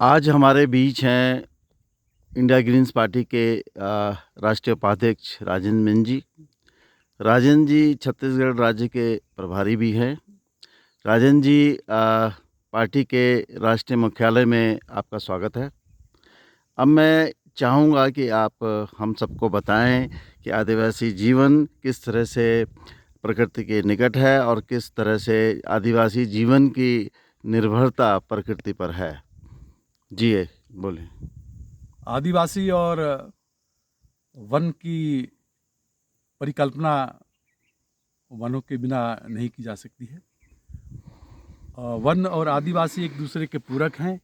आज हमारे बीच हैं इंडिया ग्रीन्स पार्टी के राष्ट्रीय उपाध्यक्ष राजेंद्र मीन जी। राजेंद्र जी छत्तीसगढ़ राज्य के प्रभारी भी हैं। राजेंद्र जी, पार्टी के राष्ट्रीय मुख्यालय में आपका स्वागत है। अब मैं चाहूँगा कि आप हम सबको बताएं कि आदिवासी जीवन किस तरह से प्रकृति के निकट है और किस तरह से आदिवासी जीवन की निर्भरता प्रकृति पर है। जी बोलें। आदिवासी और वन की परिकल्पना वनों के बिना नहीं की जा सकती है। वन और आदिवासी एक दूसरे के पूरक हैं।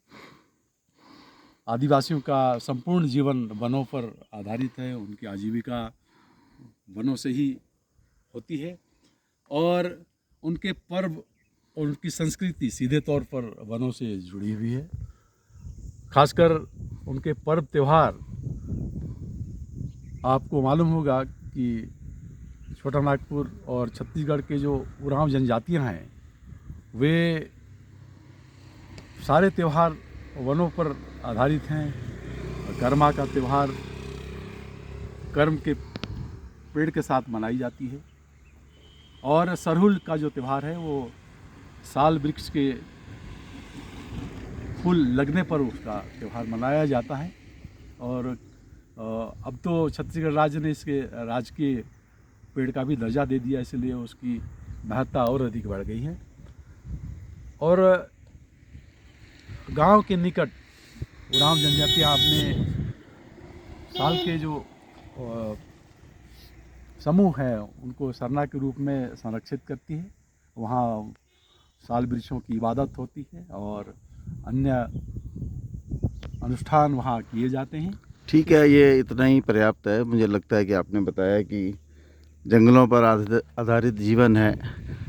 आदिवासियों का संपूर्ण जीवन वनों पर आधारित है, उनकी आजीविका वनों से ही होती है और उनके पर्व और उनकी संस्कृति सीधे तौर पर वनों से जुड़ी हुई है। खासकर उनके पर्व त्यौहार, आपको मालूम होगा कि छोटा नागपुर और छत्तीसगढ़ के जो उरांव जनजातियां हैं, वे सारे त्यौहार वनों पर आधारित हैं। कर्मा का त्यौहार कर्म के पेड़ के साथ मनाई जाती है और सरहुल का जो त्यौहार है वो साल वृक्ष के फूल लगने पर उसका त्यौहार मनाया जाता है। और अब तो छत्तीसगढ़ राज्य ने इसके राजकीय पेड़ का भी दर्जा दे दिया, इसलिए उसकी महत्ता और अधिक बढ़ गई है। और गांव के निकट उरांव जनजातियाँ अपने साल के जो समूह है उनको सरना के रूप में संरक्षित करती है। वहाँ साल वृक्षों की इबादत होती है और अन्य अनुष्ठान वहाँ किए जाते हैं। ठीक है, ये इतना ही पर्याप्त है। मुझे लगता है कि आपने बताया कि जंगलों पर आधारित जीवन है।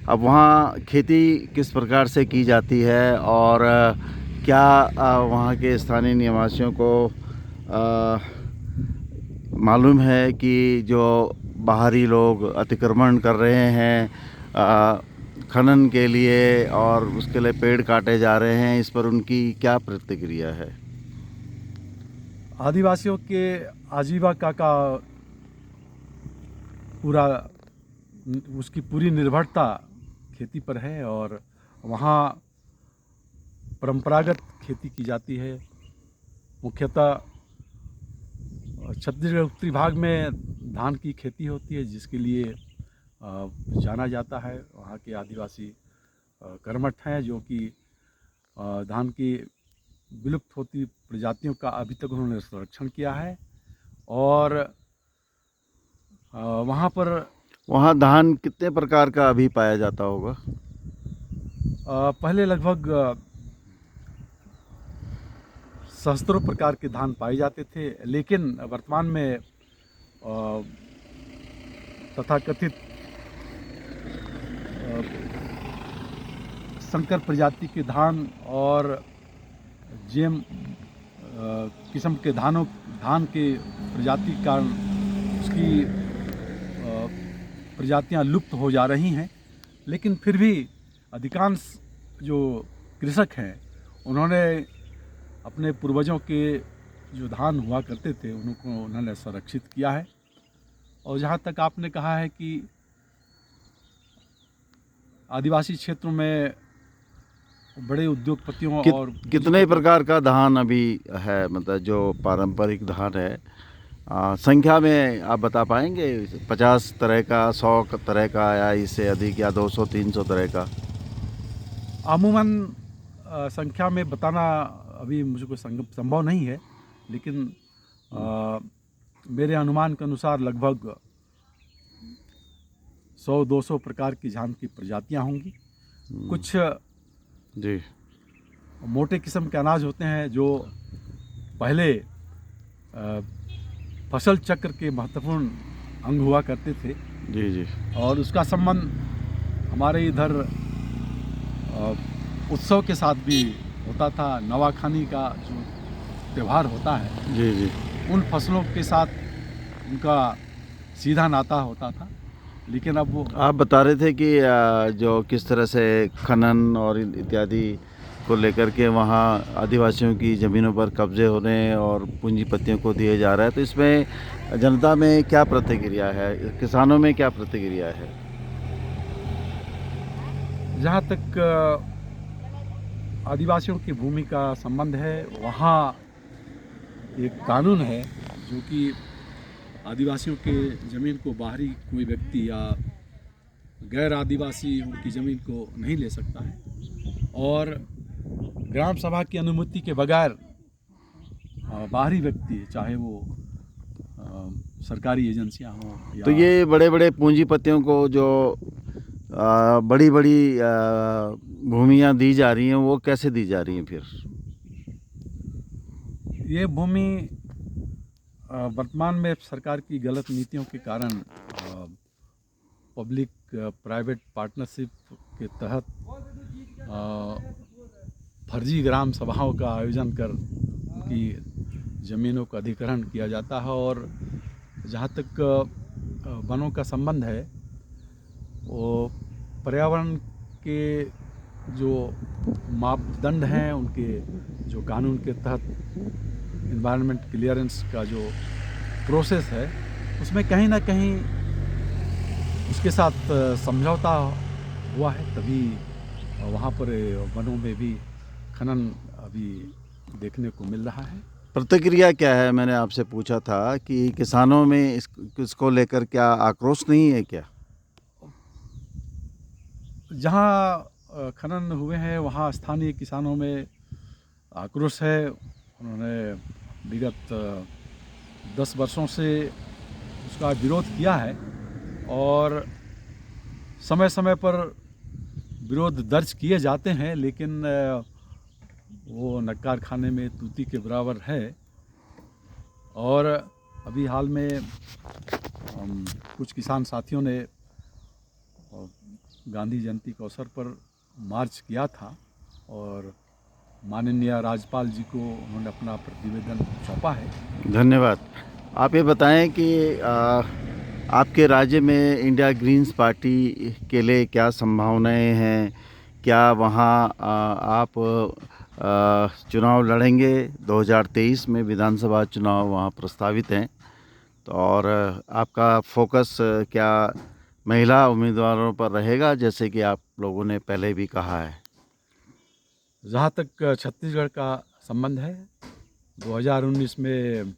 अब वहाँ खेती किस प्रकार से की जाती है और क्या वहाँ के स्थानीय निवासियों को मालूम है कि जो बाहरी लोग अतिक्रमण कर रहे हैं खनन के लिए और उसके लिए पेड़ काटे जा रहे हैं, इस पर उनकी क्या प्रतिक्रिया है? आदिवासियों के आजीविका का उसकी पूरी निर्भरता खेती पर है और वहाँ परंपरागत खेती की जाती है। मुख्यतः छत्तीसगढ़ उत्तरी भाग में धान की खेती होती है, जिसके लिए जाना जाता है। वहाँ के आदिवासी कर्मठ हैं जो कि धान की विलुप्त होती प्रजातियों का अभी तक उन्होंने संरक्षण किया है। और वहाँ धान कितने प्रकार का अभी पाया जाता होगा? पहले लगभग सहस्त्रों प्रकार के धान पाए जाते थे, लेकिन वर्तमान में तथाकथित संकर प्रजाति के धान और जेम किस्म के धान के प्रजाति के कारण उसकी प्रजातियां लुप्त हो जा रही हैं। लेकिन फिर भी अधिकांश जो कृषक हैं उन्होंने अपने पूर्वजों के जो धान हुआ करते थे उन्होंने संरक्षित किया है। और जहाँ तक आपने कहा है कि आदिवासी क्षेत्रों में बड़े उद्योगपतियों और कितने प्रकार का धान अभी है, मतलब जो पारंपरिक धान है, संख्या में आप बता पाएंगे? 50 तरह का, 100 तरह का, या इससे अधिक, या 200-300 तरह का? अमूमन संख्या में बताना अभी मुझको संभव नहीं है, लेकिन मेरे अनुमान के अनुसार लगभग 100-200 प्रकार की धान की प्रजातियां होंगी। कुछ जी मोटे किस्म के अनाज होते हैं जो पहले फसल चक्र के महत्वपूर्ण अंग हुआ करते थे। जी जी। और उसका संबंध हमारे इधर उत्सव के साथ भी होता था। नवाखानी का जो त्यौहार होता है, जी जी, उन फसलों के साथ उनका सीधा नाता होता था। लेकिन अब वो आप बता रहे थे कि जो किस तरह से खनन और इत्यादि को लेकर के वहाँ आदिवासियों की ज़मीनों पर कब्जे हो रहे हैं और पूंजीपतियों को दिए जा रहा है, तो इसमें जनता में क्या प्रतिक्रिया है, किसानों में क्या प्रतिक्रिया है? जहाँ तक आदिवासियों की भूमि का संबंध है, वहाँ एक कानून है जो कि आदिवासियों के ज़मीन को बाहरी कोई व्यक्ति या गैर आदिवासी उनकी ज़मीन को नहीं ले सकता है, और ग्राम सभा की अनुमति के बगैर बाहरी व्यक्ति, चाहे वो सरकारी एजेंसियां हों या तो ये बड़े-बड़े पूंजीपतियों को जो बड़ी-बड़ी भूमियाँ दी जा रही हैं, वो कैसे दी जा रही हैं फिर? ये भूमि वर्तमान में सरकार की गलत नीतियों के कारण पब्लिक प्राइवेट पार्टनरशिप के तहत फर्जी ग्राम सभाओं का आयोजन कर उनकी ज़मीनों का अधिग्रहण किया जाता है। और जहाँ तक वनों का संबंध है, वो पर्यावरण के जो मापदंड हैं, उनके जो कानून के तहत इन्वायरमेंट क्लियरेंस का जो प्रोसेस है, उसमें कहीं ना कहीं उसके साथ समझौता हुआ है, तभी वहाँ पर वनों में भी खनन अभी देखने को मिल रहा है। प्रतिक्रिया क्या है? मैंने आपसे पूछा था कि किसानों में इसको लेकर क्या आक्रोश नहीं है क्या? जहाँ खनन हुए हैं वहाँ स्थानीय किसानों में आक्रोश है। उन्होंने विगत 10 वर्षों से उसका विरोध किया है और समय समय पर विरोध दर्ज किए जाते हैं, लेकिन वो नक्कार खाने में तूती के बराबर है। और अभी हाल में कुछ किसान साथियों ने गांधी जयंती के अवसर पर मार्च किया था और माननीय राज्यपाल जी को उन्होंने अपना प्रतिवेदन सौंपा है। धन्यवाद। आप ये बताएं कि आपके राज्य में इंडिया ग्रीन्स पार्टी के लिए क्या संभावनाएं हैं? क्या वहाँ आप चुनाव लड़ेंगे? 2023 में विधानसभा चुनाव वहाँ प्रस्तावित हैं, तो और आपका फोकस क्या महिला उम्मीदवारों पर रहेगा, जैसे कि आप लोगों ने पहले भी कहा है? जहाँ तक छत्तीसगढ़ का संबंध है, 2019 में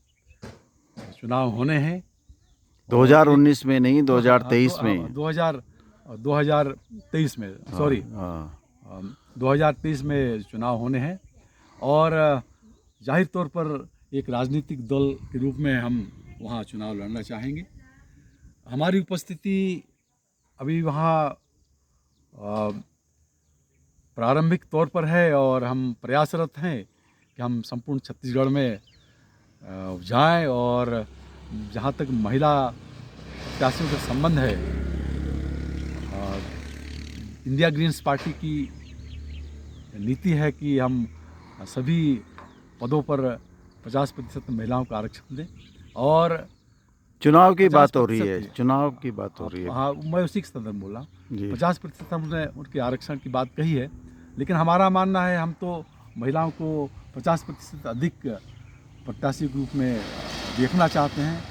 चुनाव होने हैं। 2019 में नहीं, 2023 में। 2023 में, सॉरी, 2023 में चुनाव होने हैं और जाहिर तौर पर एक राजनीतिक दल के रूप में हम वहाँ चुनाव लड़ना चाहेंगे। हमारी उपस्थिति अभी वहाँ प्रारंभिक तौर पर है और हम प्रयासरत हैं कि हम संपूर्ण छत्तीसगढ़ में जाएं। और जहाँ तक महिला प्रत्याशियों का संबंध है, इंडिया ग्रीन्स पार्टी की नीति है कि हम सभी पदों पर 50% महिलाओं का आरक्षण दें। और चुनाव की बात हो रही है, चुनाव की बात हो रही है। हाँ, मैं उसी के संदर्भ में बोला। जी। 50% हमने उनके आरक्षण की बात कही है, लेकिन हमारा मानना है हम तो महिलाओं को 50% अधिक प्रत्याशी के रूप में देखना चाहते हैं।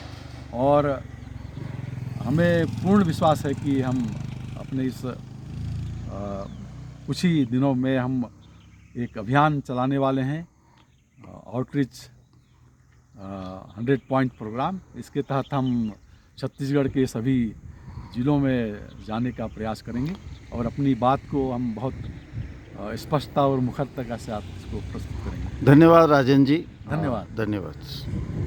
और हमें पूर्ण विश्वास है कि हम अपने इस कुछ ही दिनों में हम एक अभियान चलाने वाले हैं, आउटरीच 100 पॉइंट प्रोग्राम। इसके तहत हम छत्तीसगढ़ के सभी ज़िलों में जाने का प्रयास करेंगे और अपनी बात को हम बहुत स्पष्टता और मुखरता के साथ इसको प्रस्तुत करेंगे। धन्यवाद राजन जी। धन्यवाद। धन्यवाद।